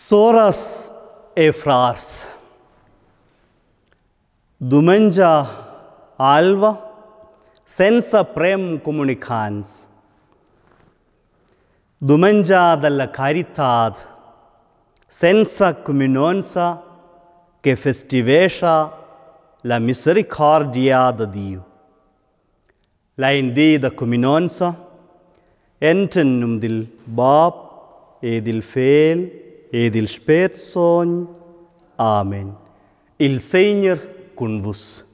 Soras Efrars Dumanja Alva Senza Prem Comunicans Dumanja della Caritad Senza Comunonza che festivescia la misericordia di Dio. La indida Comunonza Entenum del Bab e del Fel e del Spät Son. Amen. Il Signor con vos.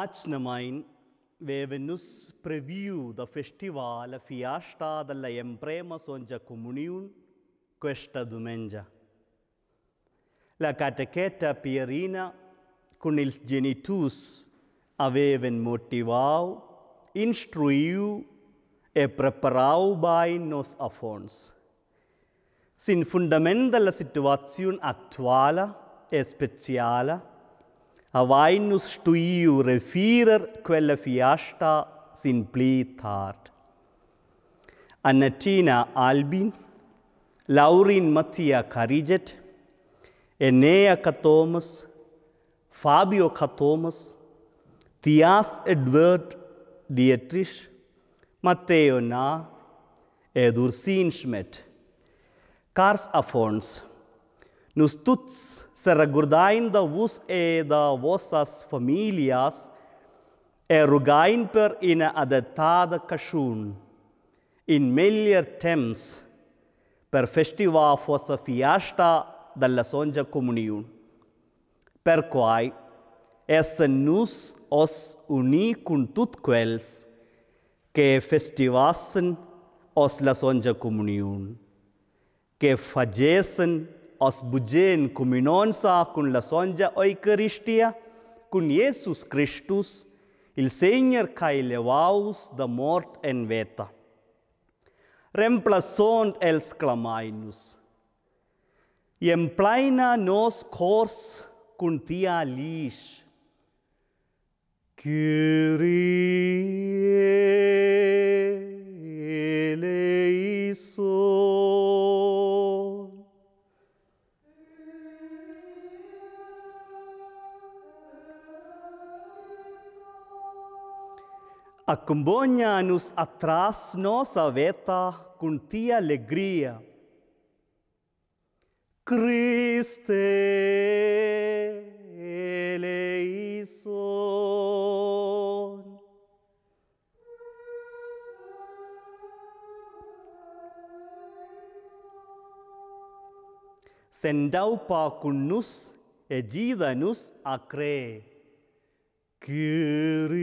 Acnamain vevenus preview da festival fiasta della Emprema Sonja Comuniun questa domenica. La catecheta Pierina con ils genitus aveven motivau, instruiu e preparau bei nos afons. Sin fundament della situazione attuale e speciale, Avainus stuiu refirer quella fiasta sin pli tard. Annatina Albin, Laurin Mattia Cariget, Enea Catomus, Fabio Catomus, Thias Edward Dietrich, Matteo Na, ed Ursin Schmidt. Cars Afons, Nus tuts se recordain da vos e da vossas familias e rugain per ina adattata cachun in meglier temps per festiva fossa fiasta della Sonja Comuniun. Per quai esse nus os uni con tut quels che festivassen os la Sonja Comuniun, che fagessen os bugen comunonza con la Sonja Eucharistia, con Jesus Christus, il Signor cae levaus da mort en veta. Remplaçant els clamainus, iem plaina nos cors con tia lis, Kyrie eleison. Accompagna-nos atrás nossa veta com tia alegria. Christe eleison. Sendau pa con nus e gida-nos a crer. Kyrie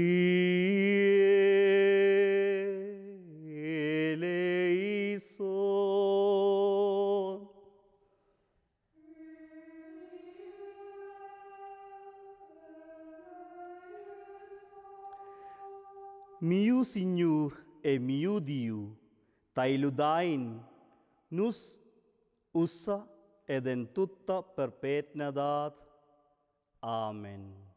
eleison. Miu Signor e miu Dio, tailudain, nus ussa ed en tutta perpetuidad. Amen.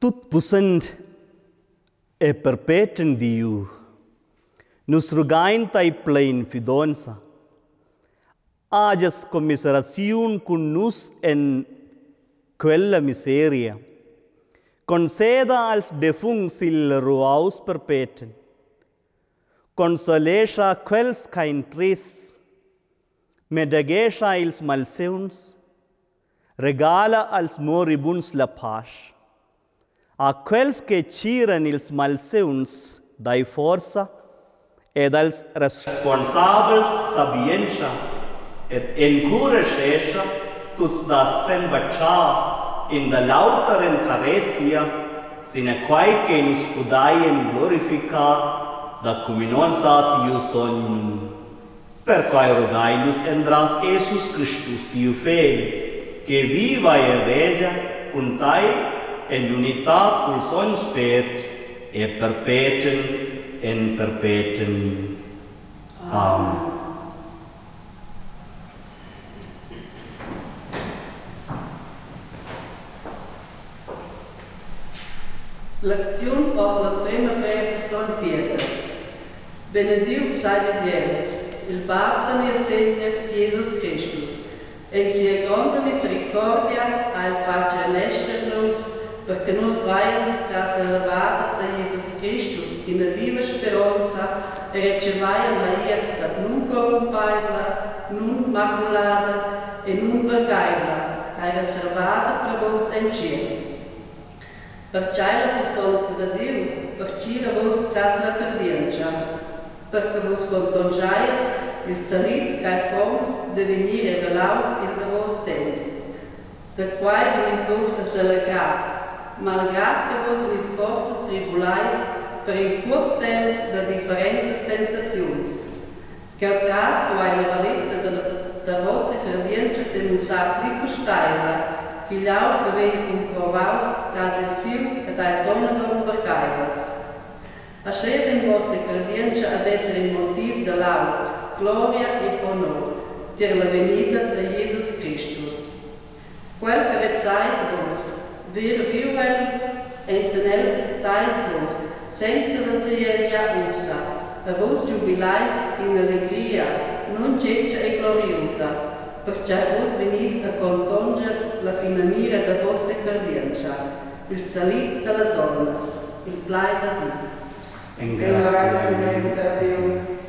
Tut pussent e perpetuen Diu, nus rugain tai plein fidonza, agias commiseraziun cun nus en quella miseria, conceda als defungs il ruaus perpetuen, consolesha quels cain tris, medagesha ils malseuns, regala als moribuns la pace, a quels che ciren ils malseuns dai forza ed als responsabels sabienza et encouragescha tuts das sembacha in da lauteren caressia sine quae che nus pudaien glorifica da cuminon sat ius sognum. Per quae rogainus endras Jesus Christus Dio Fede, che viva e regia cum tai en unitat cul son spert e perpetuum en perpetuum. Amen. L'aczione por la prima persona Pietro. Benedict sei Deus, il Padre e Signore Jesus Christus, en sia grande misericordia al face nescernos, perché nos vai tras la levata de Jesus Christus in la viva speranza e ricevai la ierta non corrompibile, non maculata e non vergaibile, che è riservata per voi in cielo. Perciò la presenza di Dio, perciò vos tras la credienza, perché vos contongiais il salit che è pronto di venire rivelaus il de vos temps, del quale venis vos a s'allegrar, malgrado que vos vis força tribulai per in curt temps de diferentes tentações, que atrás do ai valeta da vossa crediença se nos aplica steila, que lhau que vem comprovaus tras il fio e dai dona de percaivas. Achei em vossa crediença ad essere motivo de lauda, glória e honor, ter la venida de Jesus Christus. Quel que vezzais vos, vir viuel entenel tais vos, senza la siegia ussa, a vos jubilais in alegria, non ceccia e gloriosa, perciò vos venis a contonger la finamira da fosse cardiancia, il salit dalla zonas, il plai da Dio. Ringraziamento a Dio.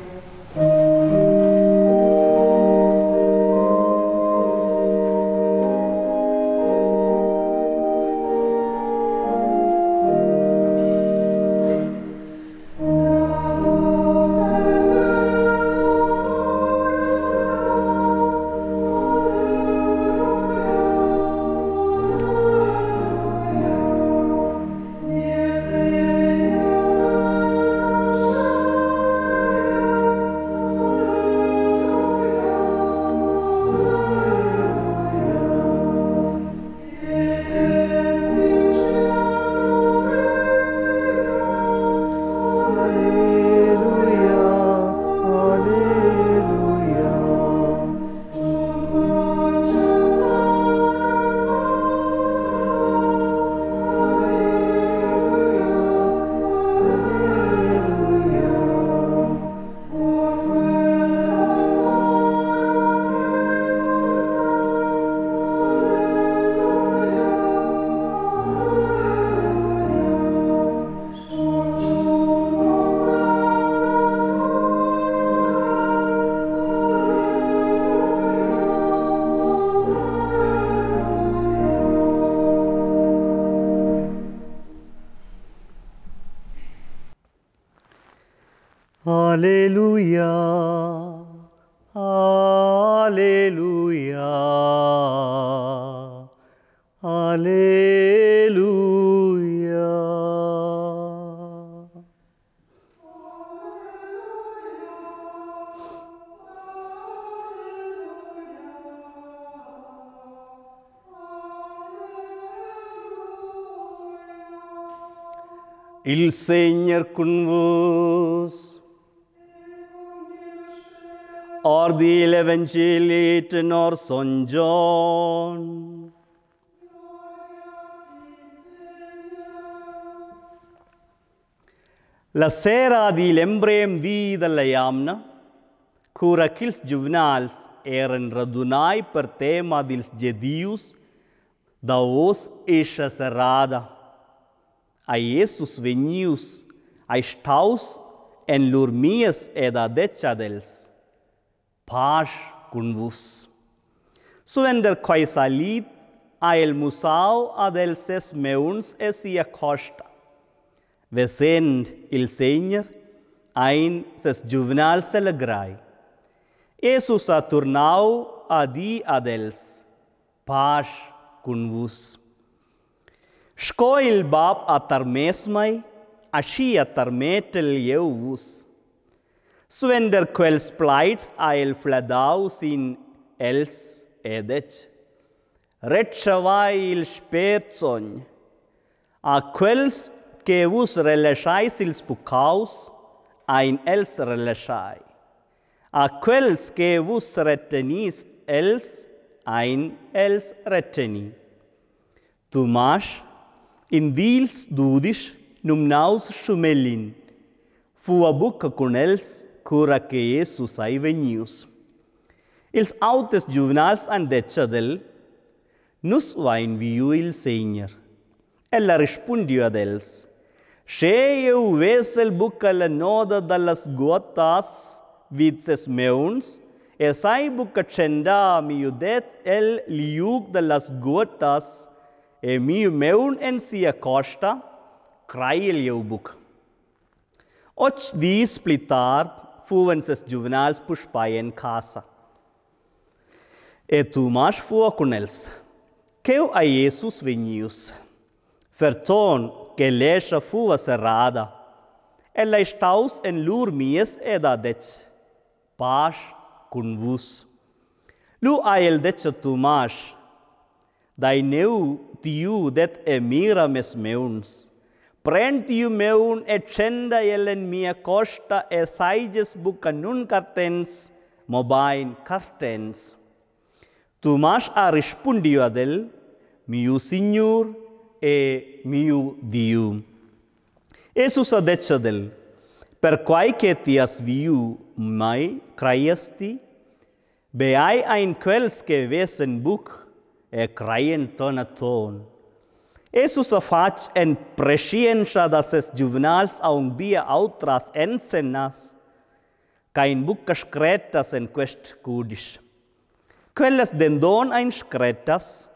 Alleluia, alleluia, alleluia. Il Signor con vos. Ordi l'Evangeli tenor San John. La sera di l'embrem di della Iamna, cura ch'ils giuvenals eran radunai per tema dils gedius da os escia serrada. A Jesus venius, a staus en lur mies ed a decadels. Pasch convos. Suender quae salit a el musau ad el ses meuns esia costa. Vesend il Signor ein ses juvenals celebrai. Jesus a turnau a di ad els. Pasch convos. Sco il bab a tarmesmai, asci a tarmetel ievus. Suender quels plaits a el fladaus in els edec. Retschavai il sperzogn. A quels que vos releixais ils pucaus, ein els releixai. A quels que vos retenis els, ein els reteni. Tomasch, in dils dudis, numnaus schumellin, fu a bucca con els, cura que Jesus ai venius. Ils autes juvenals an decadel, nus vain viu il Signor. Ella rispondiu ad els, «Sce eu vesel bucca la noda dallas gotas vid ses meuns, e sai bucca cenda miu det el liug dallas gotas, e miu meun en sia costa, crail eu buc. Och dies plitar fuven ses juvenals puspai en casa. E Tomas fua con els. Queu a Jesus venius. Ferton que lesha fua serrada. Ella staus en lur mies ed adec. Pasch con vos. Lu a el dece Tomas. Dai neu tiu det emira mes meuns. Prend tiu meun et cenda elen mia costa e saiges buca nun cartens, mobain cartens. Tomas a rispondiu ad el, miu Signor e miu Diu. Jesus a decet el, per quae que tias viu mai craiesti, beai ein quels que vesen buc, crying tonaton. Jesus afach en prescienza das es juvenals aung bia outras ensenas, cain bucas cretas en quest cudis. Quelles dendon ein scretas,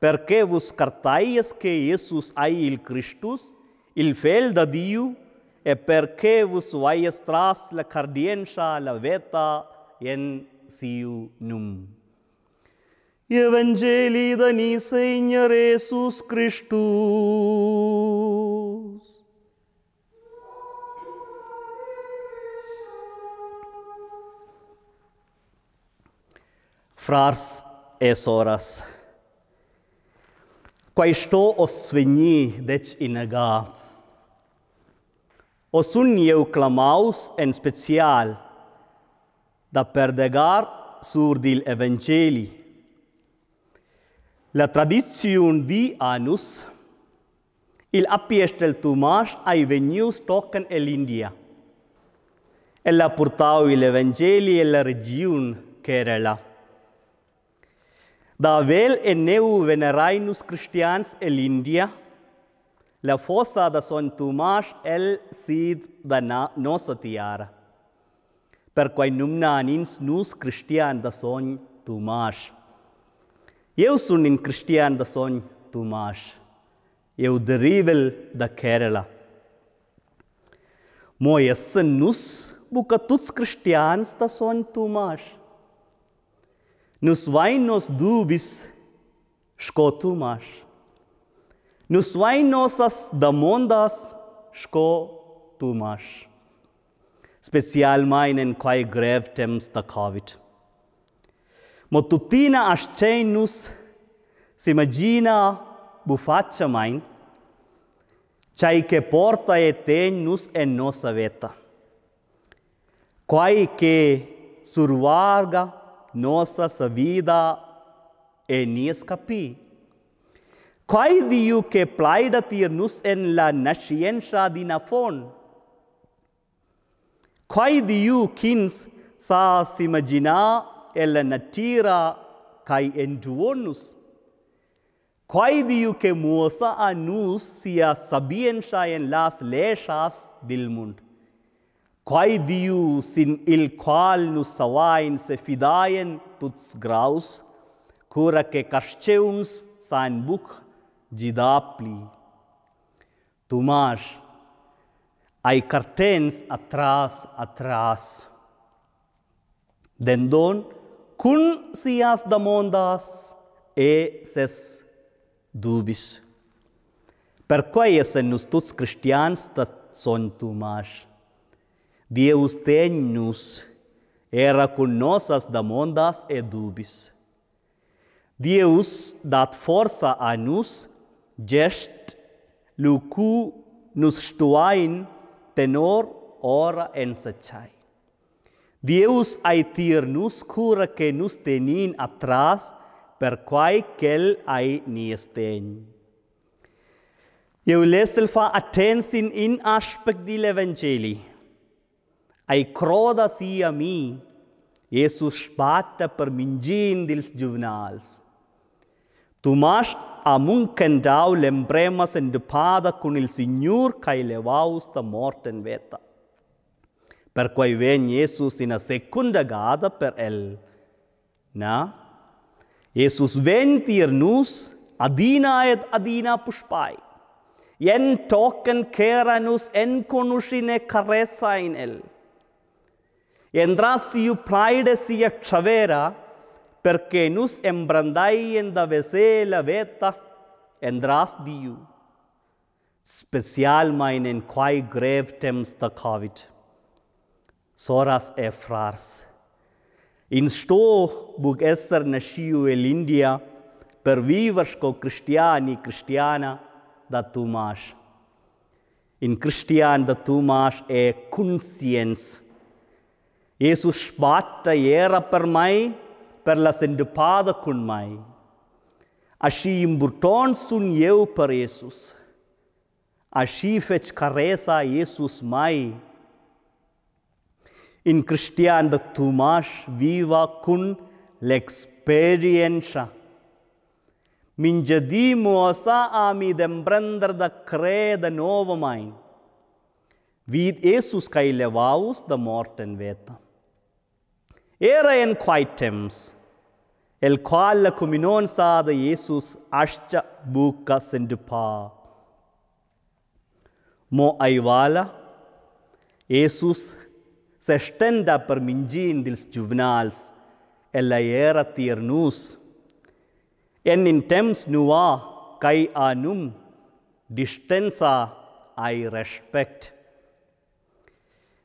perché vos cartaies che Jesus ai il Christus, il fel da Dio, e perché vos vaies tras la cardienza la veta en siu num. Evangelii da ni Signor Jesus Christus. Frars e soras, quai sto os veni dec inaga, os un eu clamaus en special da perdegar sur dil Evangeli. La tradizione di anus, il apiestel Tomas ai venius token l'India. Ella portau l'Evangeli e la regione Kerala. Da vel e neu venerainus Christians l'India, la fossa da Son Tomas el sid da nosa tiara. Per quai numna nins nus Christian da Son Tomas. Eu sun in Christian da Son Tomas. Eu derivel da Kerala. Moi essen nus buca tuts Christians da Son Tomas. Nus vain nos dubis sco Tomas. Nus vain nosas da mondas sco Tomas. Special main en quai grave temps da Covid. Motutina ascenus s'imagina bufaccia main, cai che porta e tenus en nosa veta. Quai che survarga nosa sa vida e nies capi. Quai diu che plaida tirnus en la nascienza di nafon. Quai diu kins sa s'imagina ella natira kai enduonus. Quai diu che muosa anus sia sabienza en las lechas del mund. Quai diu sin il qual nus savain se fidaien tuts graus, cura che casceuns san buc gidapli. Tomas, ai cartens atras. Dendon, cun sias da mondas e ses dubis. Per quai essen nus tuts Christians da Son Tomas. Deus tenus era cun nosas da mondas e dubis. Deus dat forza a nus gest lucu nus stuain tenor ora en sacciai. Deus ai tir nus cura che nus tenin atras per quai quel ai niesten. Eu lesel fa attensin in aspect di l'Evangeli. Ai croda sia mi, Jesus spata per mingin dils juvenals. Tomas amuncendau lembremas endepada con il Signor cae levaus da morten veta. Per quai ven Jesus in a secunda gada per el. Na? Jesus ven tir nus adina et adina puspai. Ien token keranus en conusine caressa in el. Endras siu praide sia chavera perché nus embrandai en da vese la veta endras diu. Special main en quai grave temps da Covid. Soras e frars. In sto bug esser nasciu l'India per vivers co cristiana da Tomas. In Christian da Tomas e conscience. Jesus spata era per mai, per la sendepada con mai. Asci imburton sun eu per Jesus. Asci fec caresa Jesus mai. In Christian da Tomas viva con l'experienza. Minjadimo sa ami dembrender da creda novo main. Vid Jesus kai levaus da morten veta. Era en quai temps, el qual la cominon sa da Jesus ascia buca sendupa. Mo aivala, Jesus se stenda per mingin dils juvenals, e la era tiernus. En in temps nua, kai anum, distensa ai respect.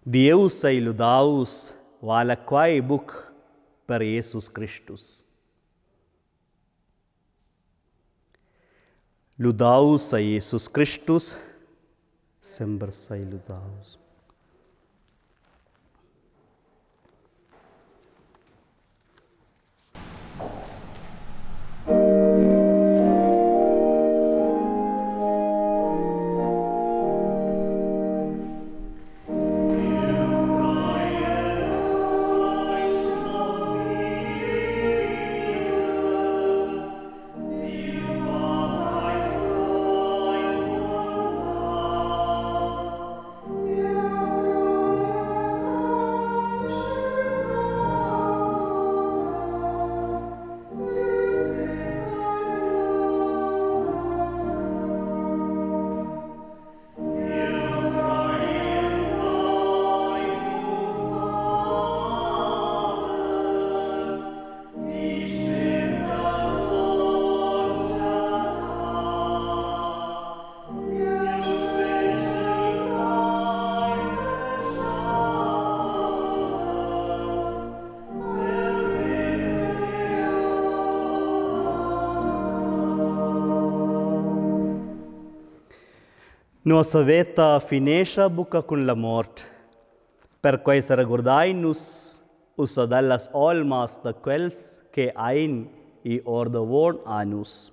Deus ai ludaus, vala quai buc per Jesus Christus. Ludaus a Jesus Christus, semper sai ludaus. Nossa vita finisce buca con la morte, per quai se regordai-nos usa dallas almas da quels che ein i ordavon anus.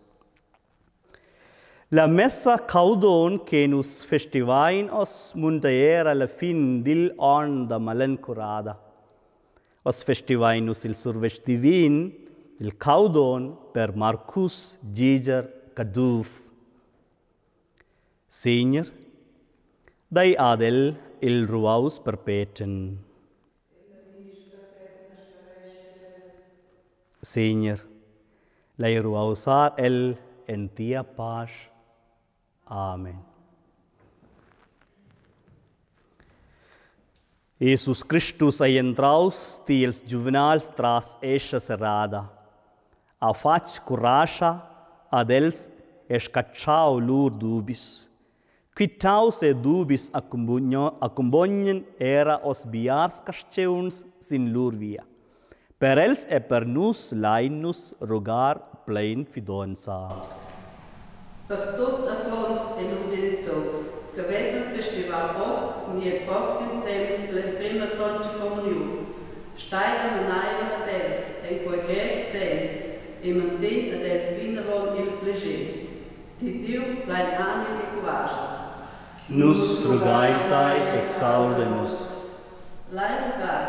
La messa caudon che nus festivain os muntaera alla fin dil on da malencurada. Os festivain nus il survest divin, il caudon per Marcus Giger Caduf. Signor, dai adel il ruaus perpeten. Signor, lei ruausar el en tia paz. Amen. Jesus Christus ai entraus tils juvenals tras escha serrada. A fac curasha adels escacciau lur dubis. Quitaus e dubis accompagnen era os biars casceuns sin lur via. Per els e per nus lainus rogar plein fidonza. Per tots afons e non genitors, que ves un festival pots ni e proxim temps la prima sonja comunion. Steigen un aiva ad els, en quai gref temps, e manten ad els vinavon il pleger. Ti Diu plein anim e courage. Nus rogaitai exaude-nos. Lai rogar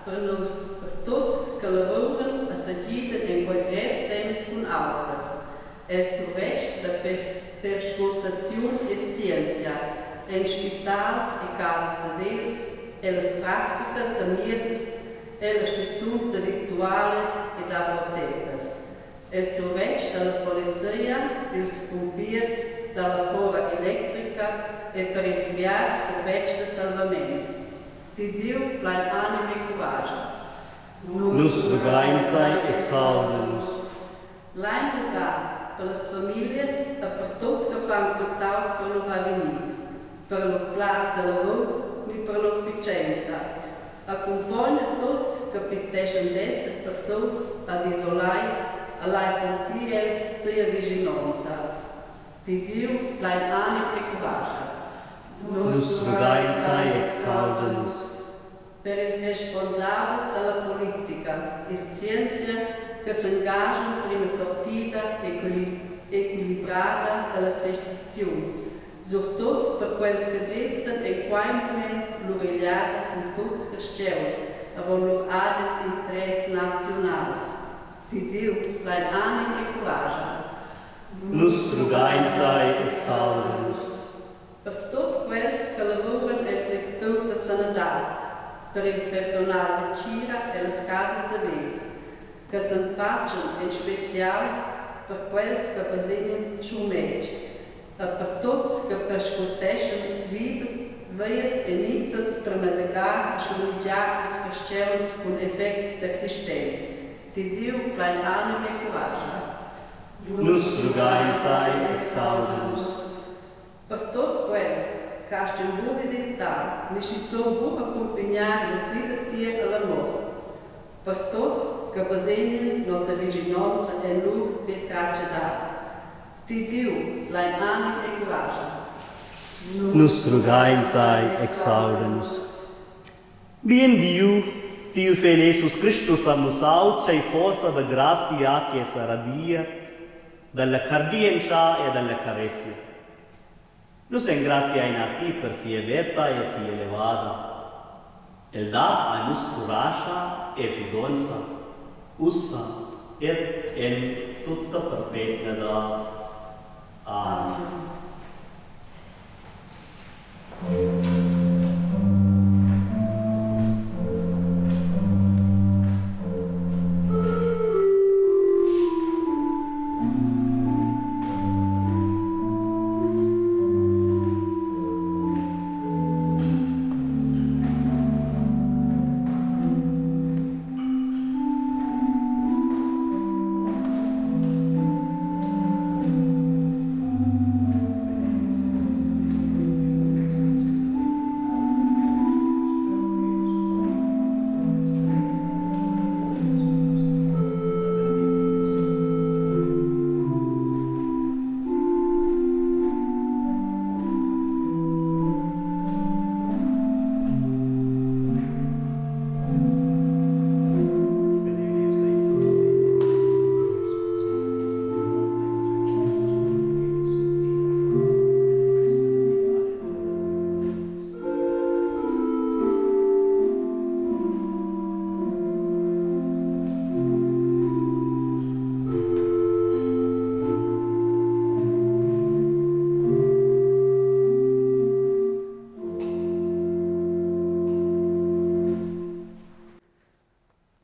per nos, per tots que laboren a sagiden en quai gref temps con autas. El surveg da perscutazione e scienza, en spitals e casas de Deus, e las prácticas de miedis, e las stazioni delictuales e da apotecas. El surveg dalla polizia, dels pompiers, dalla fora elettrica e per inviare surveg de salvamento. Di Dio plein anim e courage. Nus rogaitai exaude-nos. Lai rogar per las famílias e per tots que fan portaus per lo avenir, per lo clas de lavoro e per l'officienta. Accompagna tots que piteixen d'esser persones ad isolai a lai sentir els tia vigilanza. Di Dio plein anim e courage. Nus rogaitai exaude-nos. Per els responsables della politica e scienza che si ingaggiano per una sortita equilibrata delle restrizioni, soprattutto per quels che drizzano in quel momento l'origliata in tutti i castels, avon loro agents interessi nazionali. Di Dio, plein anim e courage. Nus rugaintai exaudimus. Per tutti quelli che lavorano nel settore della sanità, per il personale di Cira e le case di vita, che si impacciano in speciale per quelli che bisogna sciumeggi e per tutti che perscuotescono vias e mitos per mitigare e sciumeggiare le questioni con effetti persistenti. Ti Dio plein anima e coraggio. Nus rugaintai exaudimus. Per tutti quelli che hanno buon visitare, mi si sono buon accompagnare in vita tia e l'amore. Per tutti che bisogna nostra vicinanza e loro per carcedare. Ti Dio plein anima e coraggio. Nus rugaintai exaudimus. Bien Dio fele Jesus Christus a nos auce forza da gracia che sarà dia, dalla cardienza e dalla caressia. Nus en gracia in a ti per si eveta e si elevada. El da a nus coraggio e fiducia, ussa et en tutta perpetua. Amen.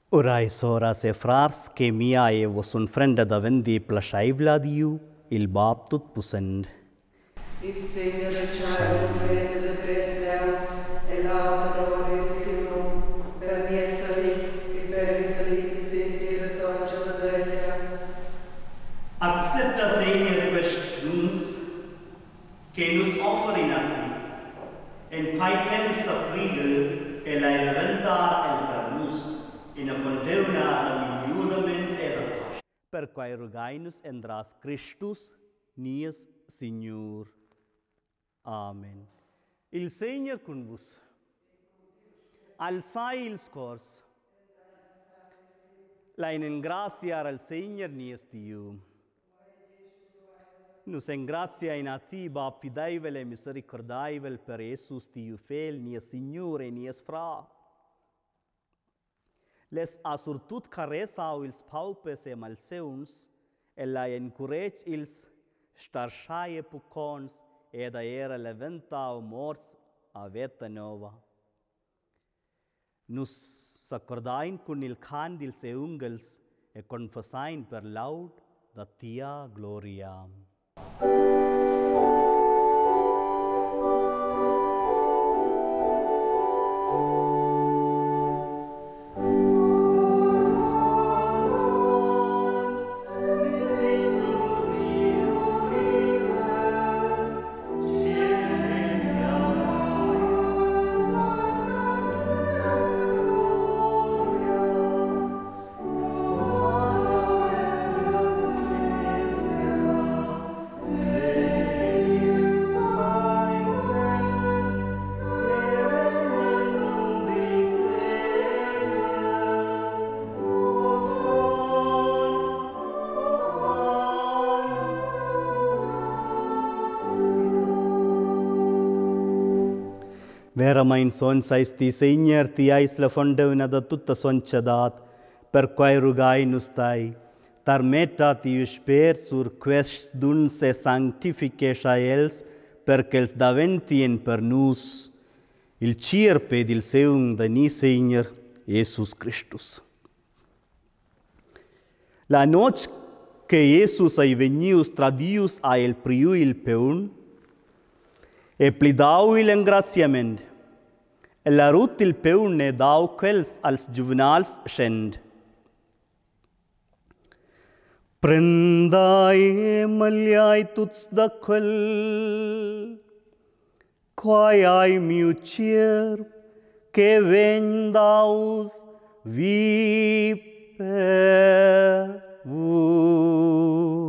Orais horas e frars che mia e vos un frenda da vendi plasciaivla diu, il bab tut pusend. Il Signore cielo offende le pesveus e l'auta gloriosum per mia salit e per il salit sentire socio lasetia. Accepta, Signore, quest uns, che nus offeri a ti, en paitems da prigel e la eleventar el permus, in a fondeuna da miliunament e da pas. Per quae rugainus endras Christus, nies Signor. Amen. Il Signor con vos. Alzai il scors. La in gratia al Signor nies Dio. Nus en gratia in a ti, bab fidaivel e misericordaivel per Jesus Dio fel, nies Signor e nies fra. Les asurtut caresau ils paupes e malseuns, e la encourage ils starchaie pucons, ed a era leventau mors a veta nova. Nus s'accordain con il candils e ungels, e confessain per laud da tia gloria. Vera mein son sais ti Signor ti ais la fondevna da tutta soncedat, per quae rugai nus tai, tarmeta tiu sper sur quest dunse sanctificetia els perchels daventien per nus il cirpe dil seung da ni Seigneur Jesus Christus. La noche que Jesus ai venius tradius a el priu il peun, e plidau il engraciament, e la rut il peun ne dau quels als juvenals scend. Prendai maliai tuts da quel, quai ai miu cier, che vendaus viper vos.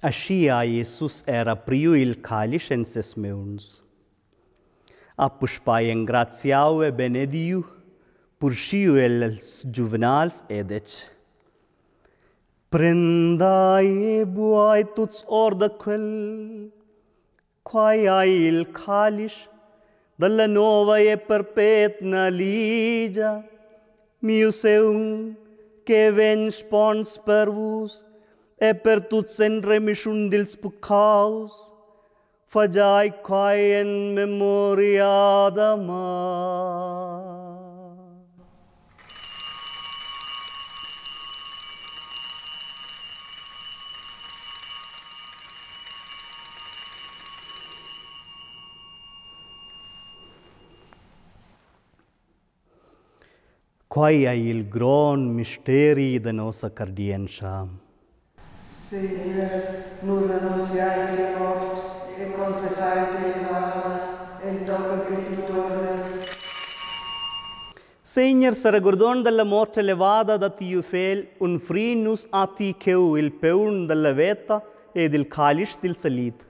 Ascia Jesus era priu il calicenses meuns. Apuspai engratiau e benediu, pursiu els juvenals edec. Prendai e buai tuts or da quel, quai ai il calice, dalla nova e perpetna ligia, miu seung, che ven spons per vos, e per tuts en remission dils pucaus, fagiai quai en memoria da ma. Quai è il gran misteri da nostra cardienza. Signor, nus annunziai di mort e confessai di vana, e tocca che tu tornes. Signor, se ricordon della morte elevata da tiu fel, un frinus a ti cheu il peun della veta ed il calice del salit.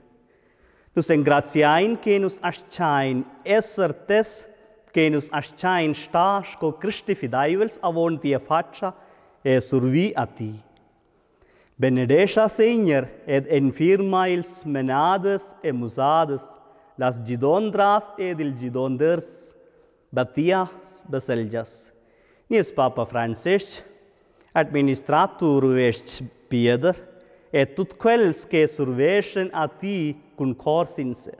Nus engraziain che nus asciain esser tes che nus asciain stas co Christi fidaivels avon tia faccia e survi a ti. Benedesha, Signor, ed infirma ils menades e musades, las gidondras ed il gidonders, batias beseljas. Nies Papa Francis, administratur est Pieder, et tut quels que survesen a ti cun cor sincer.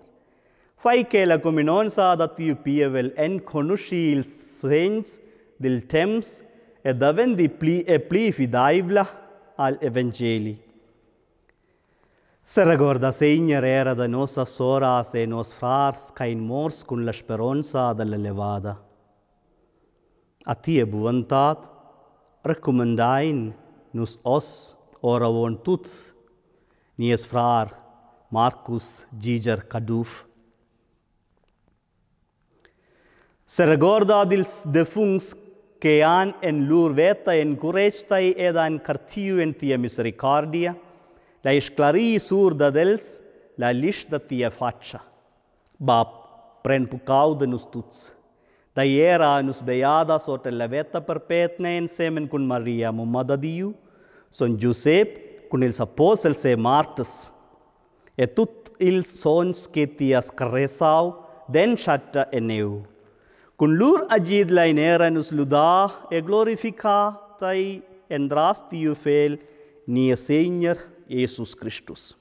Fai che la cominonza da tiu pievel en conosci ils segns del temps e davendi pli fidaivla al Evangeli. Se ricorda, Signor, era da nostra soras e nos frars cain mors con la speranza della levada. A ti e buontat, recommendain nus os, ora von tut, nies frar Marcus Giger Caduf. Se ricorda dils defungs che han en lur veta en curestai ed an cartiu en tia misericordia, la esclarii surda dels, la lista tia faccia. Bab, pren pucau de nus tuts. Da iera nus beada sota la veta perpetna en semen con Maria, mamma Diu, son Giuseppe con ils apostels e martes. E tut ils sons che tias carresau, den chatta eneu. Con lur agid la inera nus luda e glorifica tai endras tiu fel nia Signor Jesus Christus.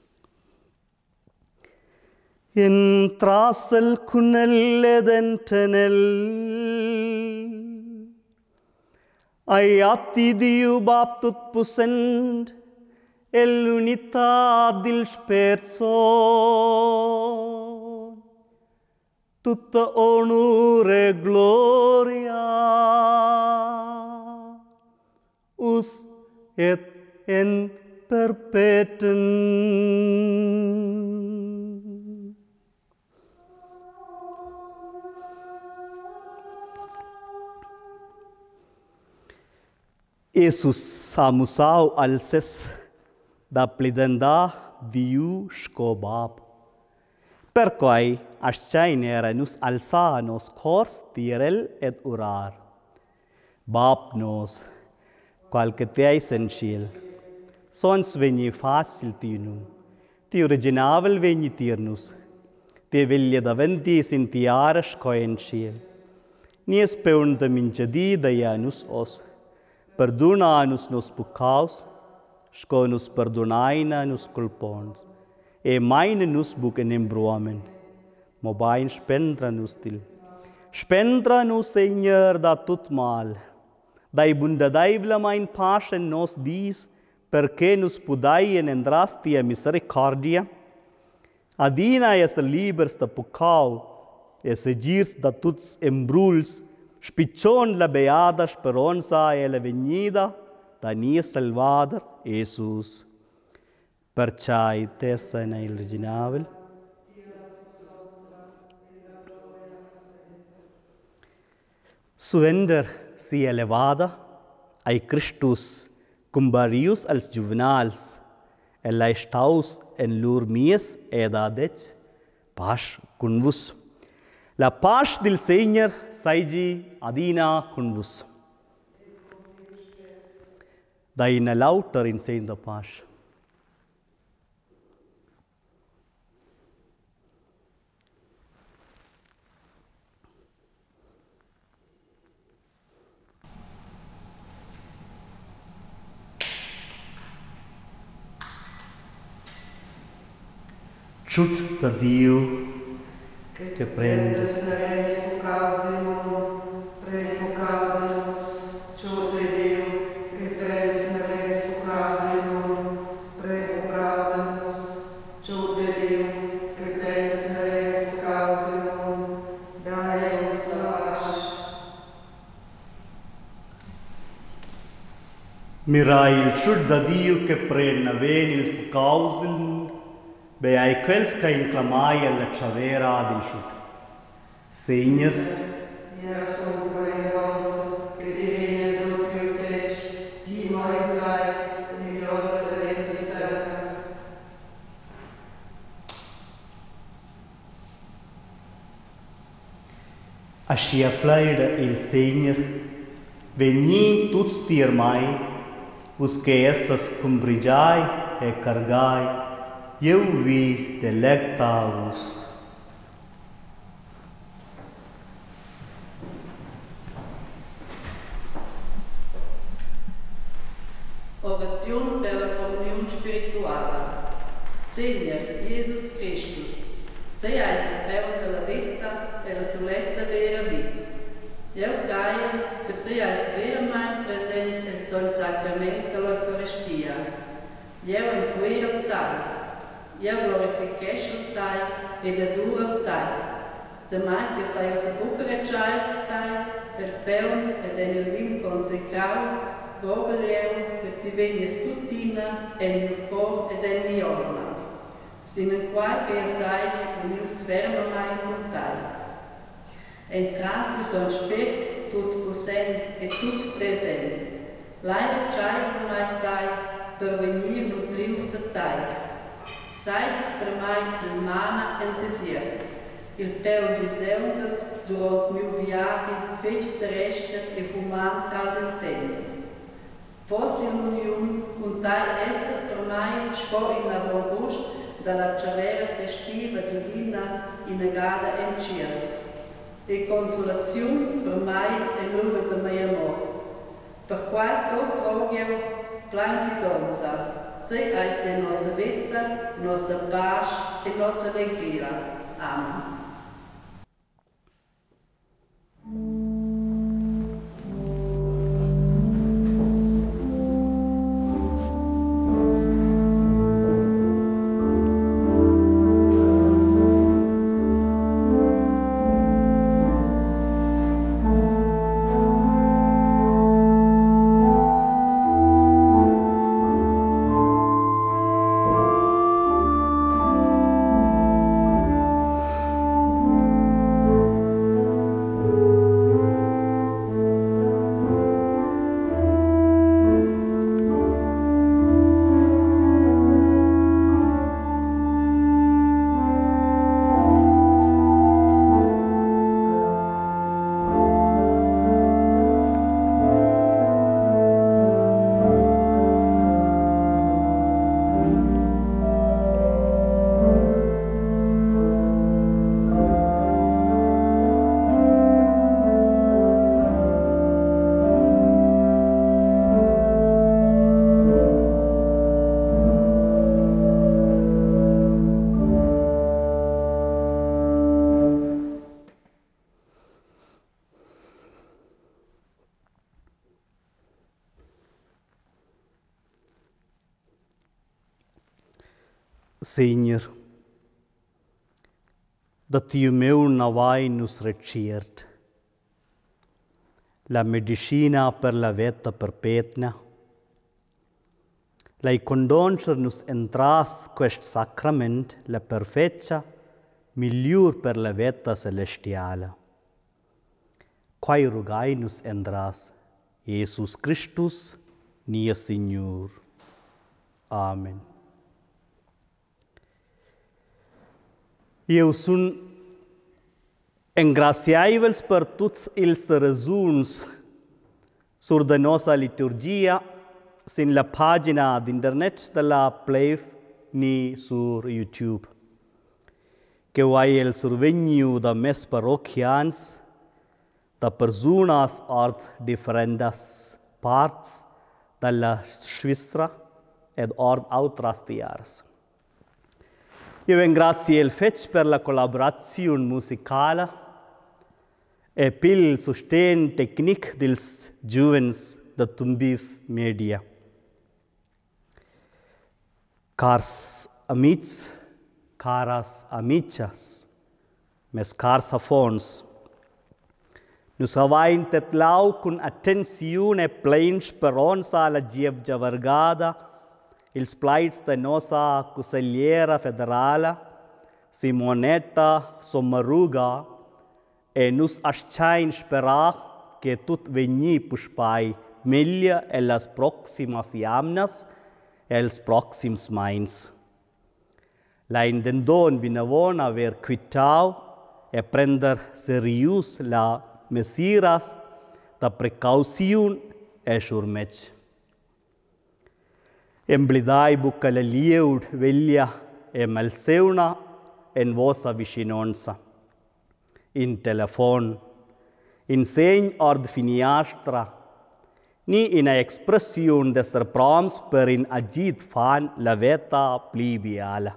Entrasel cunel edentenel aiati Diu baptut pusend e l'unità dil sperso tutta onor e gloria us et in perpetuum. Jesus samusau alses da plidenda Diu scobab. Per quai asciainera nus alsa nos cors tirel et urar. Bab nos, qualche te essential, Sons vegni facil tinum, ti originavel vegni tirnus, ti veglia davanti sintiaras coen ciel. Nies peunda minjadi dayanus os, perdona anus nos pucaus, sconus perdonaina nus culpons, e meine nus buken embruamen, mobain spendra nus til. Spendra nus, Seigneur, da tut mal, dai bunda daivla mein paschen nos dis, perché nus pudaien endrastia misericordia, adina es libers da pucau, es girs da tuts embruls, spiccion la beada speronza e la venida, da nia salvador, Jesus. Perciai tessa nel originavel. Suender si elevada ai Christus cumbarius als juvenals, e la staus en lur mies edadec, pax convus. La paz del Señor saigi adina convus. Daina lauter in sein da paz. Ciut da Dio che prendes narens pucaus del mundo, prend pucau de nos, ciut de Dio che prendes narens pucaus del mundo, prend pucau de nos, ciut de Dio che prendes narens pucaus del mundo, dai nos la paz. Mirai il ciut da Dio che prenda ven il pucaus del mundo, be ai quels che inclamai alla chavera del ciut. Signor, Ja, so bei uns, gedehne so glücklich, die neu bleibt, in Jod der Welt selber. asci applaida il Signor, veni tuts tir mai, us che essas cumbrigiai e cargai, eu vi delectavus. Orazione per la comunione spirituale. Signor Jesus Christus, Te hai il perno della vita e la soletta vera vita. Io credo che Te hai veramente presenza nel Santo Sacramento dell'Eucaristia. Io in cui il Te. Io glorifico Te ed adoro Te. Domani che sei un bucere cielo Te, il perno ed il vino consecrato, voglio che Ti venga scrutina nel mio cuore e nel mio anima. Sino in qualche sai il mio sfermo mai con Te. Entraste son spät, tut possente e tut presente. Leider c'hai mai Te per venire nutrius da Te. Sai per mai il mana e il desiderio. Il peu di zeundels durant mio viaggi fece terrestre e human trascendenza. Posso in unione con Te essere per mai sco in la buon gusto dalla chavera festiva divina innegata in cielo. E consolazione per mai è l'uomo del mio amore. Per quale tot rogo plan fidanza, Te hai la nostra vita, nostra pace e nostra allegria. Amen. Senhor, dat u meu navai nos reciert, la medicina per la vita perpetua, la condoncer nos entras quest sacrament la perfecta miglior per la vita celestiale. Quai rugai nos entras, Jesus Christus, nia Signor. Amen. Eu sun engraciaivels per tuts ils resuns sur de nostra liturgia sin la pagina d'internet de la Play ni sur YouTube. Que vai el survegnu da mes parroquians da personas art differendas parts dalla Svizzera ed ord autras tiaras. Io ringrazio il FEC per la collaborazione musicale e per il sostegno tecnico dels giovens da Tumbiv Media. Cars amics, caras amicias, mes cars afons, nus avain tetlau con attenzione plens per onsa la gievgia vargada ils plaits de nossa conselheira federale, Simonetta Sommaruga, e nus aschain sperar que tut veni puspai meglio e las proximas iamnas e els proxims mains. La intendon vinavon aver quitau e prender serius la mesiras da precauciun e surmec. Emblidai buca la lieud veglia e malseuna en vosa vicinonza. In telefon, in segn ord finiastra, ni in expression desser proms per in agit fan la veta plibiala.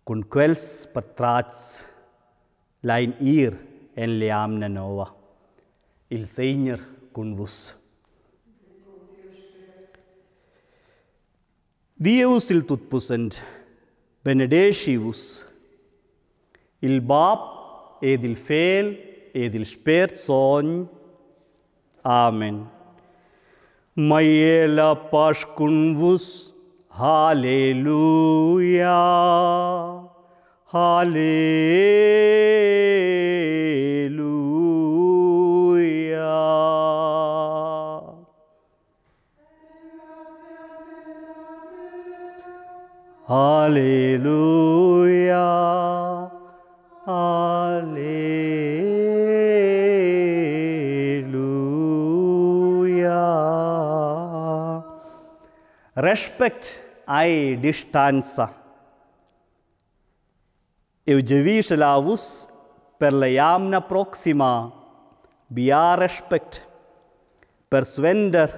Con quels patrats la in ir en leamna nova. Il Signor con vos. Deus il tutpussent, benedescivus, il Bab ed il Fel ed il Spirit Son. Amen. Maiela Pascun vos, Halleluja, Halleluja. Halleluja, Halleluja. Respect ai distanza. Eu gevisce la vus per la jamna proxima, bia respect, per svender,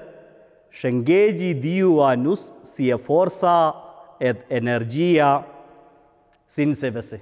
scengegi Dio a nus sia forza ed energia sin sevese.